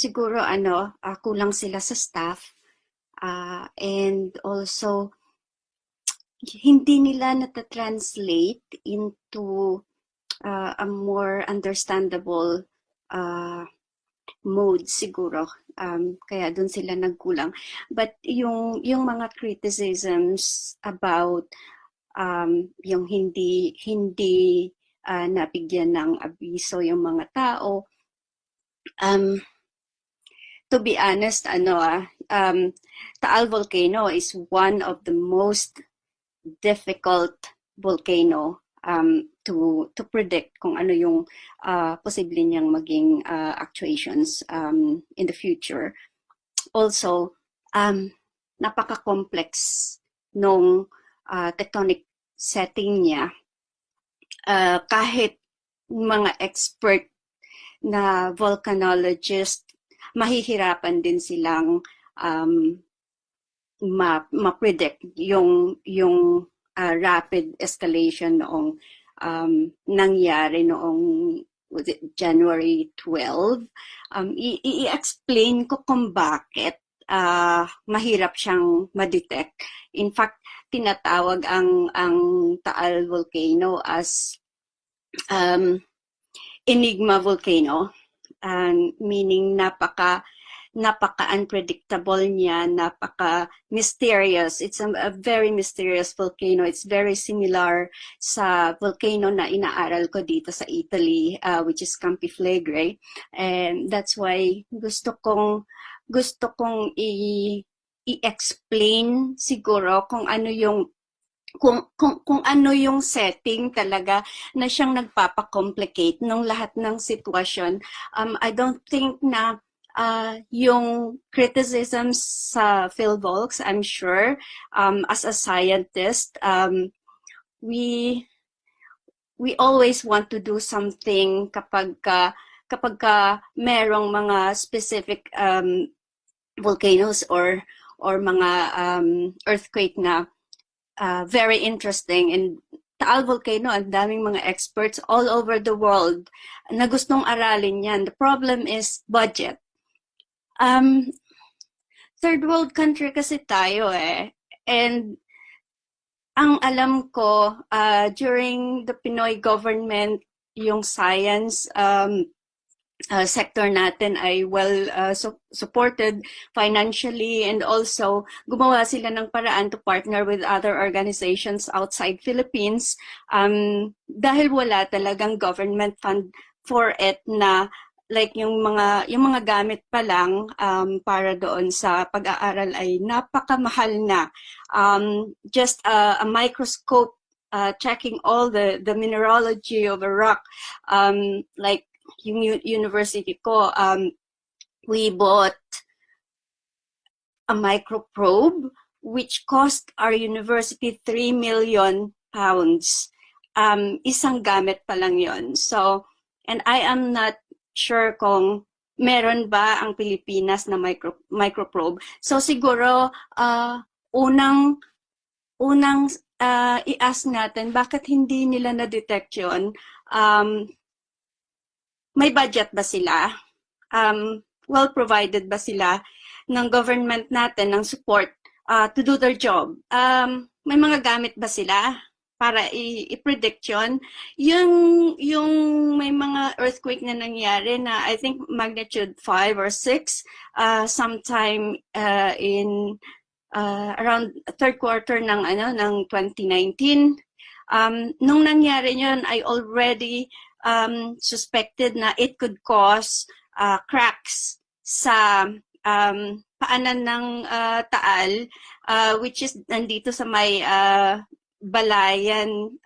siguro kulang sila sa staff, and also hindi nila nata-translate into a more understandable mode siguro. Kaya dun sila nagkulang. But yung mga criticisms about yung hindi nabigyan ng abiso yung mga tao, to be honest, Taal volcano is one of the most difficult volcano to predict kung ano yung posible niyang maging actuations in the future. Also, napaka-complex nung tectonic setting niya. Kahit mga expert na volcanologist, mahihirapan din silang ma-predict yung rapid escalation noong nangyari noong January 12. I-explain ko kung bakit mahirap siyang ma-detect. In fact, tinatawag ang Taal volcano as enigma volcano, meaning napaka-unpredictable niya, napaka-mysterious. It's a very mysterious volcano. It's very similar sa volcano na inaaral ko dito sa Italy, which is Campi Flegrei. And that's why gusto kong i-explain siguro kung ano yung setting talaga na siyang nagpapa-complicate ng lahat ng sitwasyon. I don't think na yung criticisms sa PhilVolcs, I'm sure, as a scientist, we always want to do something kapag merong mga specific volcanoes or mga earthquake na very interesting. And Taal volcano, ang daming mga experts all over the world na gustong aralin yan. The problem is budget. Third world country kasi tayo and ang alam ko during the Pinoy government, yung science sector natin ay well supported financially, and also gumawa sila ng paraan to partner with other organizations outside Philippines dahil wala talagang government fund for it, na like yung mga gamit pa lang para doon sa pag-aaral ay napakamahal na. Just a microscope checking all the mineralogy of a rock, like yung university ko, we bought a microprobe which cost our university 3 million pounds. Isang gamit pa lang yon. So, and I am not sure kung meron ba ang Pilipinas na microprobe. So siguro unang i-ask natin bakit hindi nila na-detect yun. May budget ba sila? Well provided ba sila ng government natin ng support to do their job? May mga gamit ba sila para i-predict yun? Yung may mga earthquake na nangyari na I think magnitude 5 or 6 sometime in around third quarter ng 2019. Nung nangyari yun, I already suspected na it could cause cracks sa paanan ng Taal, which is nandito sa may Balayan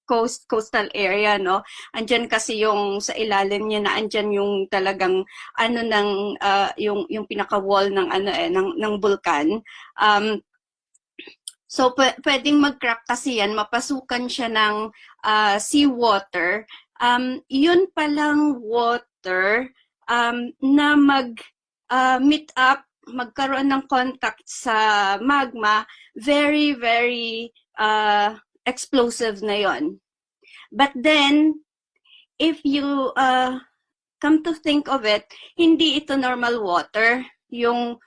coastal area, no? Andyan kasi yung sa ilalim niya na andyan yung talagang yung pinaka-wall ng ng bulkan. So, pwedeng mag-crack kasi yan, mapasukan siya ng seawater. Yun palang water na meet up, magkaroon ng contact sa magma, very, very explosive na yon. But then, if you, come to think of it, hindi ito normal water. Yung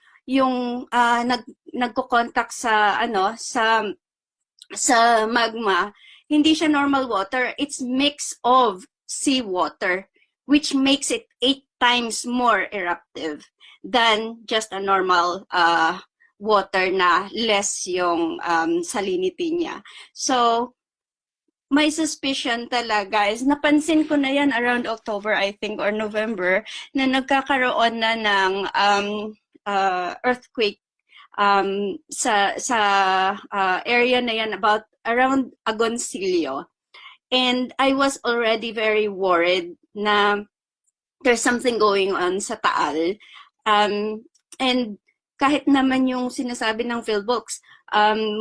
nagko-contact sa sa magma, hindi siya normal water. It's mix of seawater, which makes it 8 times more eruptive than just a normal water na less yung salinity niya. So, my suspicion talaga is, napansin ko na yan around October, I think, or November, na nagkakaroon na ng earthquake sa area na yan around Agoncillo. And I was already very worried na there's something going on sa Taal. And kahit naman yung sinasabi ng PhilBooks,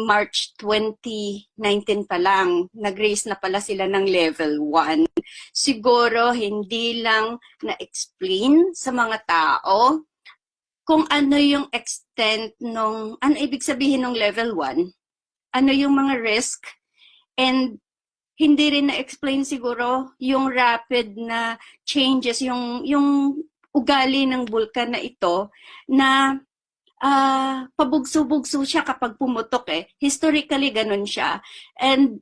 March 2019 pa lang, nag-raise na pala sila ng level 1. Siguro hindi lang na-explain sa mga tao kung ano yung extent ano ibig sabihin ng level 1, ano yung mga risk, and hindi rin na-explain siguro yung rapid na changes, yung ugali ng bulkan na ito, na pabugso-bugso siya kapag pumutok eh. Historically, ganun siya. And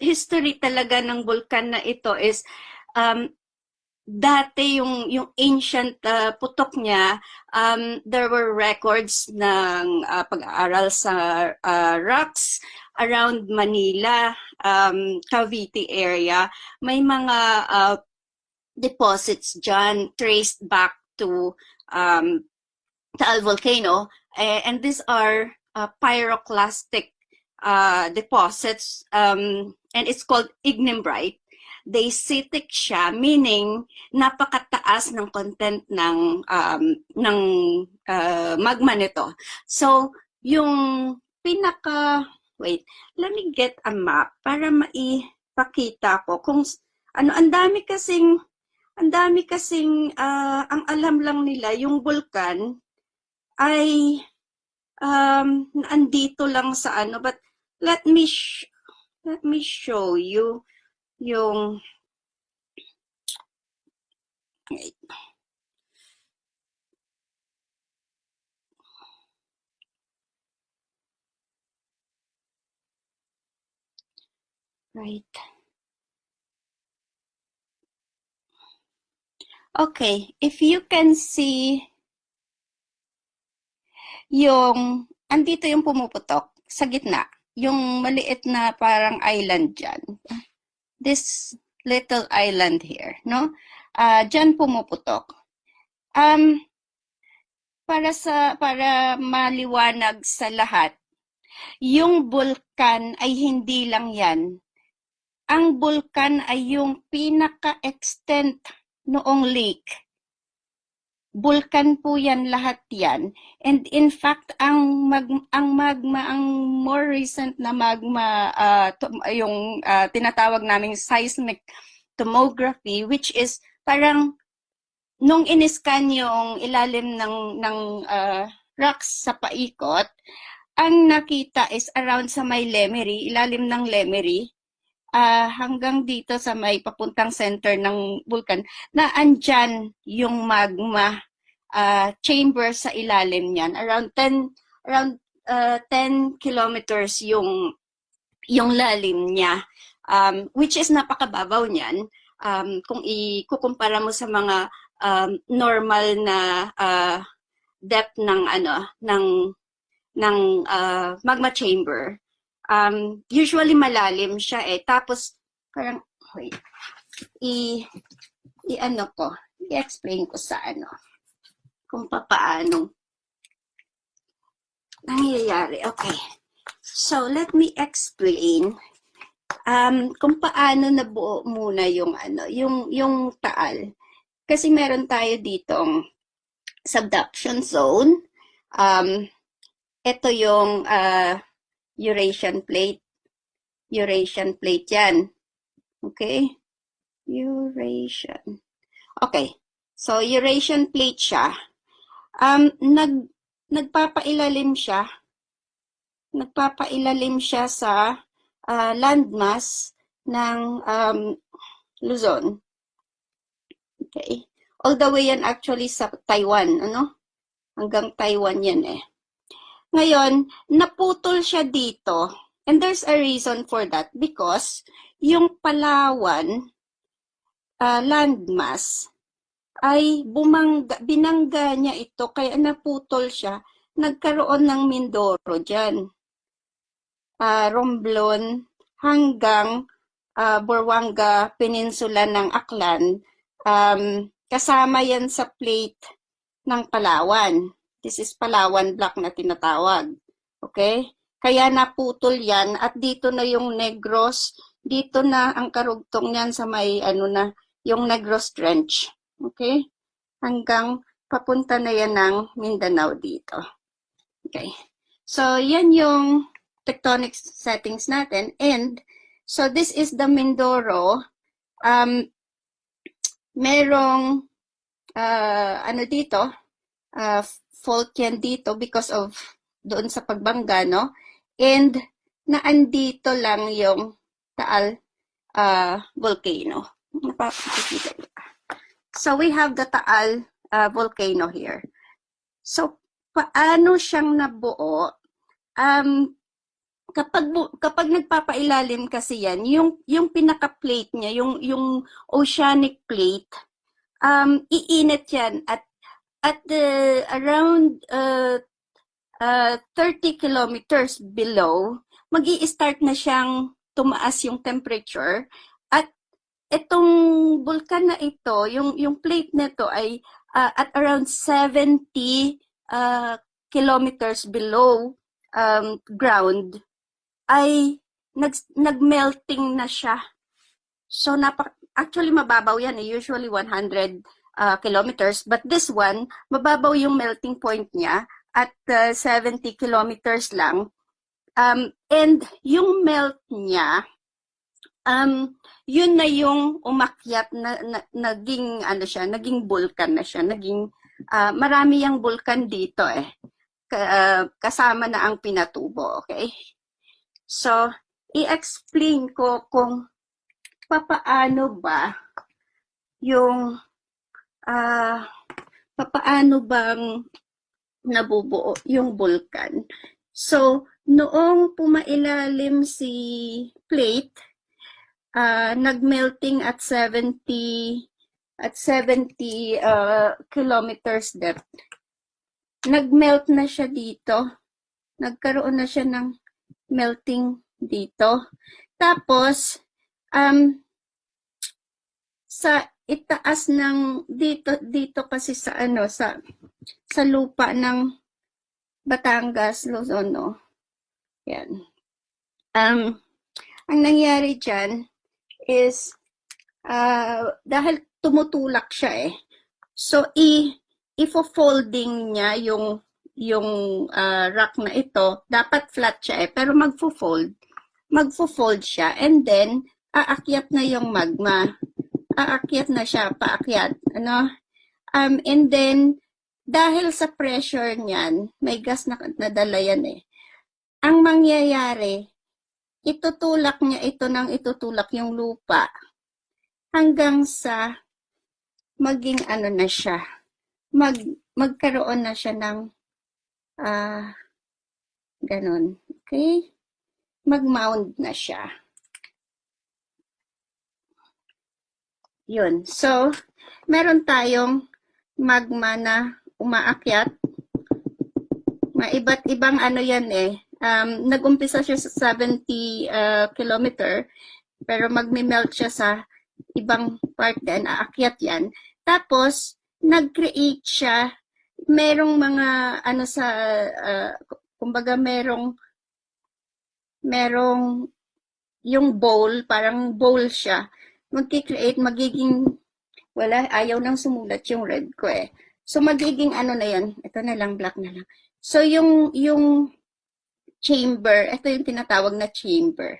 history talaga ng bulkan na ito is dati yung ancient putok niya, there were records ng pag-aaral sa rocks around Manila, Cavite area. May mga deposits dyan traced back to Taal volcano, and these are pyroclastic deposits, and it's called ignimbrite. Dacitic siya, meaning napakataas ng content ng magma nito. So, yung wait, let me get a map para maipakita ko kung ano. Ang dami kasing ang alam lang nila yung bulkan ay andito lang sa but let me show you yung right. Okay, if you can see andito yung pumuputok sa gitna, yung maliit na parang island dyan. This little island here, no? Dyan pumuputok. Para maliwanag sa lahat, yung bulkan ay hindi lang yan. Ang bulkan ay yung pinaka-extent noong lake. Bulkan po yan, lahat yan. And in fact, ang magma, ang more recent na magma, yung tinatawag naming seismic tomography, which is parang nung iniskan yung ilalim ng rocks sa paikot, ang nakita is around sa may Lemery, ilalim ng Lemery, hanggang dito sa may papuntang center ng bulkan, na andyan yung magma chamber sa ilalim niyan. Around 10 kilometers yung lalim niya, which is napakababaw niyan. Kung ikukumpara mo sa mga normal na depth ng magma chamber, usually malalim siya eh. Tapos parang wait, i-explain ko sa kung paano nangyayari. Okay, so let me explain kung paano nabuo muna yung yung Taal. Kasi meron tayo ditong subduction zone. Ito yung Eurasian plate. Eurasian plate yan. Okay? Eurasian. Okay. So, Eurasian plate siya. Nagpapailalim siya. Nagpapailalim siya sa landmass ng Luzon. Okay? All the way yan actually sa Taiwan, ano? Hanggang Taiwan yan eh. Ngayon, naputol siya dito. And there's a reason for that because yung Palawan landmass ay binangga niya ito kaya naputol siya. Nagkaroon ng Mindoro dyan. Romblon hanggang Buruanga Peninsula ng Aklan. Kasama yan sa plate ng Palawan. This is Palawan Block na tinatawag. Okay? Kaya naputol yan at dito na yung Negros, dito na ang karugtong niyan sa may yung Negros Trench. Okay? Hanggang papunta na yan ng Mindanao dito. Okay. So, yan yung tectonic settings natin. And, so this is the Mindoro. Merong, dito, fault yan dito because of doon sa pagbangga, no? And, naandito lang yung Taal volcano. So, we have the Taal volcano here. So, paano siyang nabuo? Kapag nagpapailalim kasi yan, yung pinaka-plate niya, yung oceanic plate, iinit yan at around 30 kilometers below, magi-start na siyang tumaas yung temperature at itong bulkan na ito, yung plate nito ay at around 70 kilometers below ground ay nagmelting na siya. So actually mababaw yan, usually 100 kilometers, but this one mababaw yung melting point niya at 70 kilometers lang. And yung melt niya, yun na yung umakyat na naging naging vulkan na siya, marami yung vulkan dito eh. Kasama na ang Pinatubo, okay? So, i-explain ko kung papaano ba yung papaano bang nabubuo yung vulkan. So, noong pumailalim si plate, nagmelting at 70 kilometers depth. Nagmelt na siya dito. Nagkaroon na siya ng melting dito. Tapos, sa itaas ng dito kasi sa sa lupa ng Batangas, Luzon, no? Yan. Ang nangyari dyan is dahil tumutulak siya eh. So ifo-folding niya yung rock na ito, dapat flat siya eh, pero magfo-fold siya and then aakyat na yung magma. Aakyat na siya, paakyat, ano? And then dahil sa pressure niyan, may gas na nadala yan eh. Ang mangyayari, itutulak niya ito ng itutulak yung lupa hanggang sa maging na siya. Magkaroon na siya ng ganun. Okay? Mag-mound na siya. Yun. So, meron tayong magma na umaakyat. Iba't ibang yan eh. Nag-umpisa siya sa 70 kilometer, pero magme-melt siya sa ibang part din, aakyat yan. Tapos, nag-create siya, merong mga kumbaga merong yung bowl, parang bowl siya. Mag-create, magiging, ayaw nang sumulat yung red ko eh. So, magiging na yan, ito na lang, black na lang. So, yung chamber, ito yung tinatawag na chamber.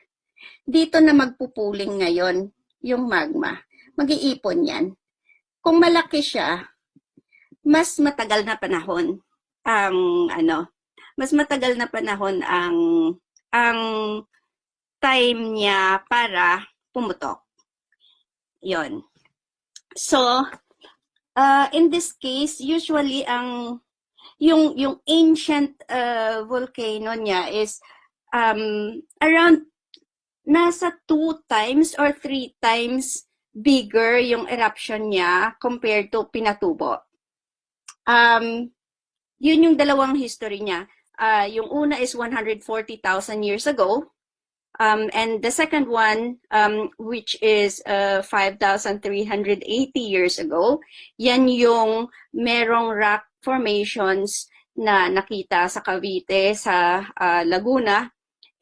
Dito na magpupuling ngayon yung magma. Mag-iipon yan. Kung malaki siya, mas matagal na panahon ang mas matagal na panahon ang time niya para pumutok. Yon. So, in this case, usually yung ancient volcano niya is around nasa 2 times or 3 times bigger yung eruption niya compared to Pinatubo. Yun yung dalawang history niya. Yung una is 140,000 years ago. And the second one, which is 5,380 years ago, yan yung merong rock formations na nakita sa Cavite, sa Laguna,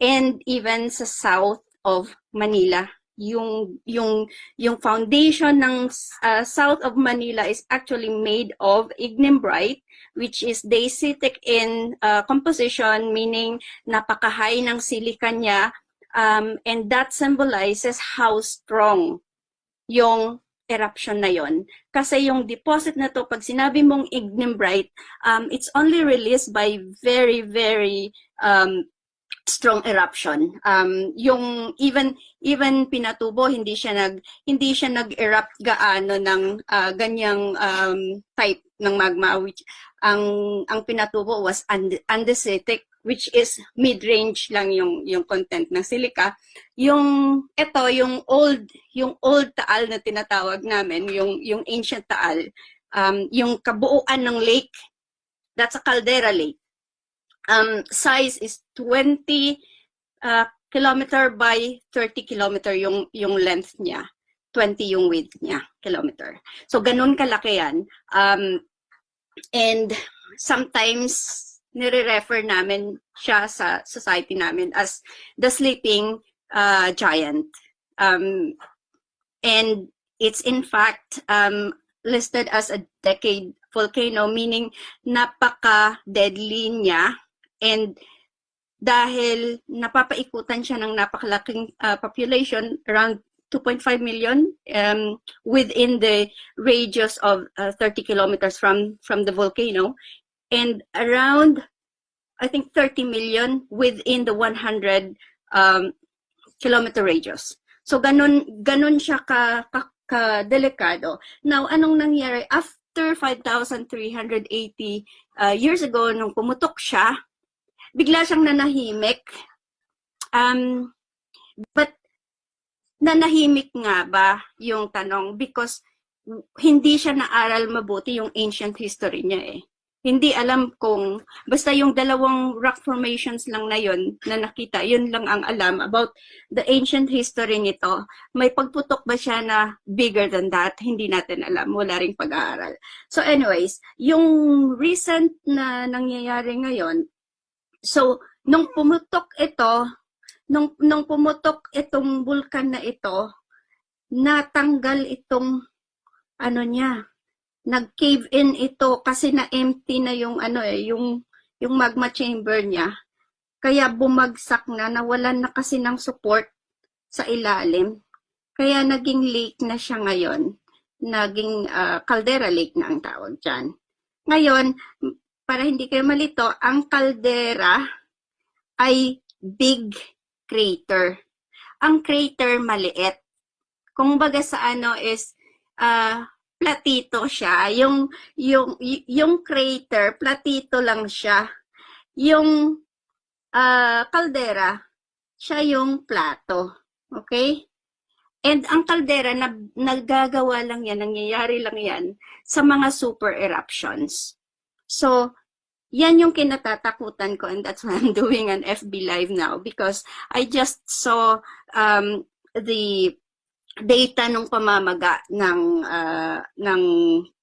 and even sa south of Manila. Yung foundation ng south of Manila is actually made of ignimbrite, which is dacitic in composition, meaning napaka-high ng silica niya. And that symbolizes how strong yung eruption na yon. Kasi yung deposit na to, pag sinabi mong ignimbrite, it's only released by very, very strong eruption. Yung even Pinatubo, hindi siya nag-erupt gaano ng ganyang type ng magma, which ang Pinatubo was andesitic, which is mid-range lang yung content ng silica. Yung old Taal na tinatawag namin, yung ancient Taal, yung kabuuan ng lake, that's a caldera lake. Size is 20 kilometer by 30 kilometer yung length niya. 20 yung width niya, kilometer. So ganun kalaki yan. And sometimes nire-refer namin siya sa society namin as the sleeping giant. And it's in fact listed as a decade volcano, meaning napaka-deadly niya. And dahil napapaikutan siya ng napakalaking population, around 2.5 million within the radius of 30 kilometers from the volcano, and around, I think, 30 million within the 100 kilometer radius. So ganun siya ka-delikado. Now, anong nangyari? After 5,380 years ago, nung pumutok siya, bigla siyang nanahimik. But nanahimik nga ba yung tanong? Because hindi siya naaral mabuti yung ancient history niya eh. Hindi alam kung, basta yung dalawang rock formations lang na yun na nakita, yun lang ang alam about the ancient history nito. May pagputok ba siya na bigger than that? Hindi natin alam, wala ring pag-aaral. So anyways, yung recent na nangyayari ngayon, so nung pumutok itong bulkan na ito, natanggal itong ano niya, nag-cave in ito kasi na-empty na yung yung magma chamber niya. Kaya bumagsak na, nawalan na kasi ng support sa ilalim. Kaya naging lake na siya ngayon. Naging caldera lake na ang tawag dyan. Ngayon, para hindi kayo malito, ang caldera ay big crater. Ang crater maliit. Kung baga sa is platito siya. Yung crater, platito lang siya. Yung caldera, siya yung plato. Okay? And ang caldera, nagagawa lang yan, nangyayari lang yan sa mga super eruptions. So, yan yung kinatatakutan ko, and that's why I'm doing an FB Live now, because I just saw the data nung pamamaga ng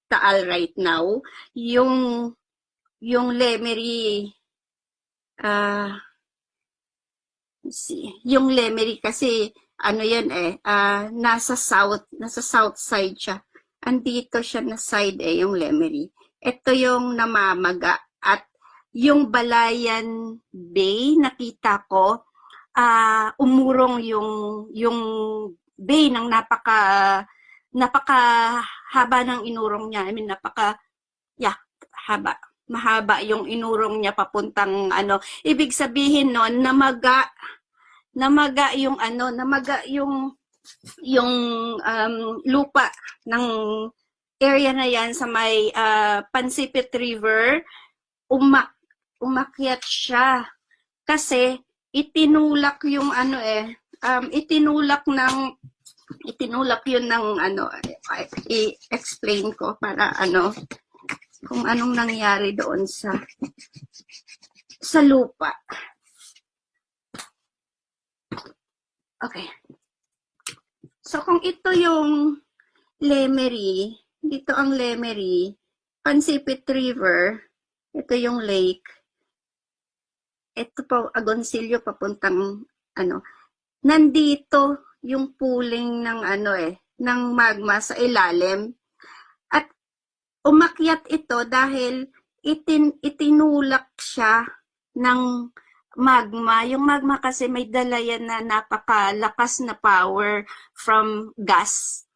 Taal right now, yung Lemery, yung Lemery kasi yan nasa south side siya. Andito siya na side yung Lemery. Ito yung namamaga, at yung Balayan Bay nakita ko, umurong yung bay ng napaka haba ng inurong niya. I mean, mahaba yung inurong niya papuntang Ibig sabihin noon, namaga namaga yung ano, namaga yung lupa ng area na yan sa may Pansipit River. Umakyat siya kasi itinulak yung ano itinulak yun ng ano, i-explain ko para ano, kung anong nangyari doon sa lupa. Okay. So kung ito yung Lemery, dito ang Lemery, Pansipit River, ito yung lake, ito po Agoncillo papuntang ano, nandito yung pooling ng ano ng magma sa ilalim. At umakyat ito dahil itinulak siya ng magma. Yung magma kasi may dala yan na napakalakas na power from gas.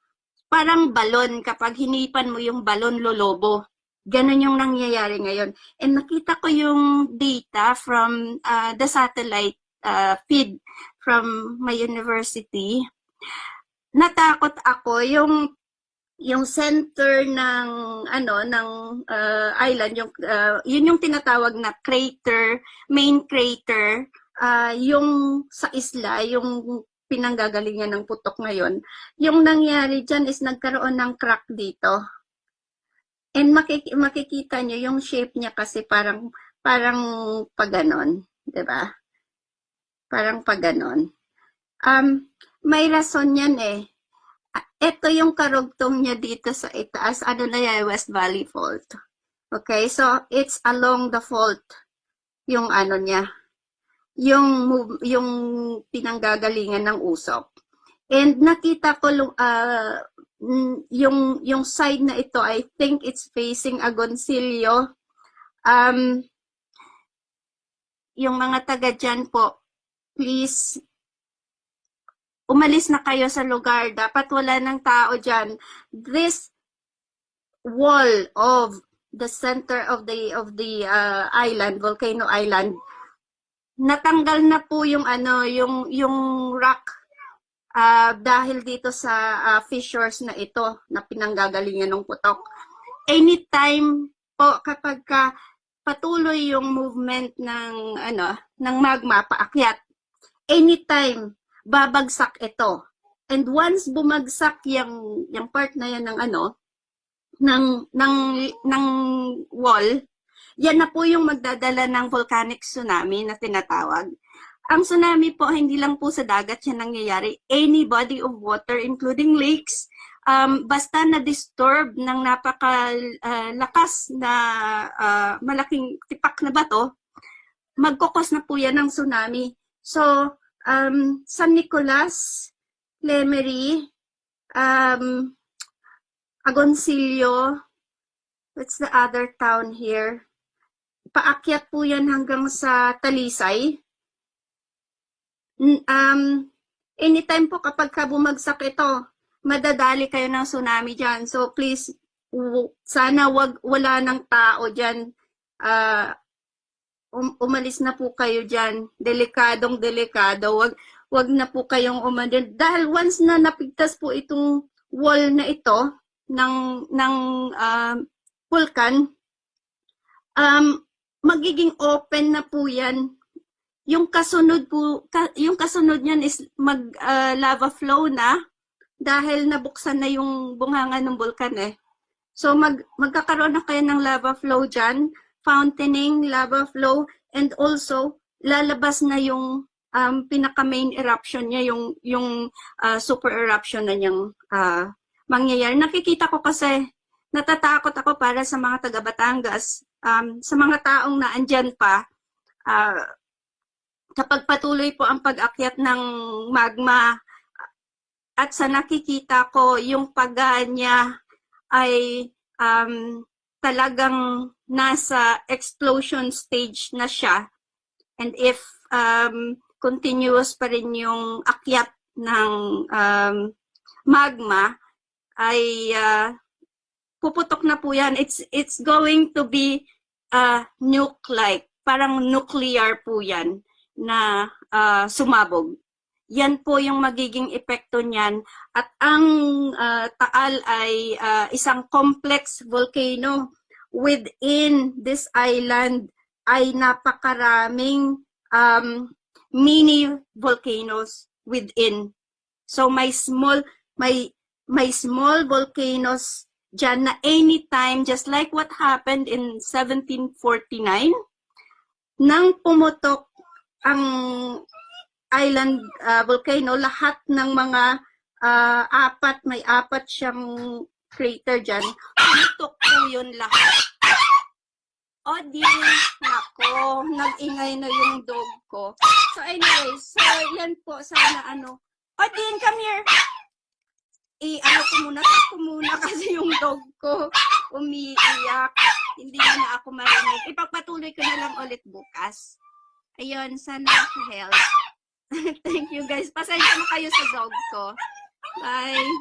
Parang balon, kapag hinipan mo yung balon, lolobo. Ganon yung nangyayari ngayon. And nakita ko yung data from the satellite feed from my university. Natakot ako yung center ng ano ng island, yun yung tinatawag na crater, main crater, yung sa isla, yung pinanggagalingan ng putok ngayon. Yung nangyari dyan is nagkaroon ng crack dito. And makikita nyo yung shape niya kasi parang paganon, 'di ba? Parang paganon. May rason yan Ito yung karugtong niya dito sa itaas, ano na yan, West Valley Fault. Okay, so it's along the fault yung ano niya, yung pinanggagalingan ng usok. And nakita ko yung side na ito, I think it's facing Agoncillo. Yung mga taga dyan po, please, umalis na kayo sa lugar. Dapat wala ng tao dyan. This wall of the center of the island, Volcano Island, natanggal na po yung ano, yung rock dahil dito sa fissures na ito na pinanggagalingan ng putok. Anytime po kapag patuloy yung movement ng magma paakyat, anytime babagsak ito. And once bumagsak yung part na yan ng ng wall, yan na po yung magdadala ng volcanic tsunami na tinatawag. Ang tsunami po, hindi lang po sa dagat yan nangyayari. Any body of water, including lakes, basta na-disturb ng napakalakas na malaking tipak na bato, magkukos na po yan ng tsunami. So, San Nicolas, Lemery, Agoncillo, what's the other town here? Paakyat po yan hanggang sa Talisay. Anytime po kapag bumagsak ito, madadali kayo ng tsunami dyan. So please, sana wala ng tao dyan. Umalis na po kayo dyan. Delikadong delikado. Wag na po kayong umalis. Dahil once na napigtas po itong wall na ito ng vulkan, magiging open na po yan. Yung kasunod niyan is lava flow na dahil nabuksan na yung bunganga ng vulkan So magkakaroon na kayo ng lava flow dyan, fountaining, lava flow, and also lalabas na yung pinaka-main eruption niya, yung super eruption na niyang mangyayari. Nakikita ko kasi, natatakot ako para sa mga taga Batangas, sa mga taong naandyan pa, kapag patuloy po ang pag-akyat ng magma at sa nakikita ko yung pagga niya ay talagang nasa explosion stage na siya, and if continuous pa rin yung akyat ng magma ay puputok na po yan. It's going to be nuke-like, parang nuclear po yan na sumabog. yan po yung magiging epekto niyan. At ang Taal ay isang complex volcano. Within this island ay napakaraming mini volcanoes within. So may small volcanoes dyan na anytime, just like what happened in 1749, nang pumutok ang island volcano, lahat ng mga may apat siyang crater dyan, pumutok po yun lahat. O di, nako, nag-ingay na yung dog ko. So anyway, so yan po, sana ano. Odin, come here. Ko muna kasi yung dog ko umiiyak. Hindi na ako marinig. Ipagpatuloy ko na lang ulit bukas. Ayun, sana health. Thank you guys. Pasensya na kayo sa dog ko. Bye.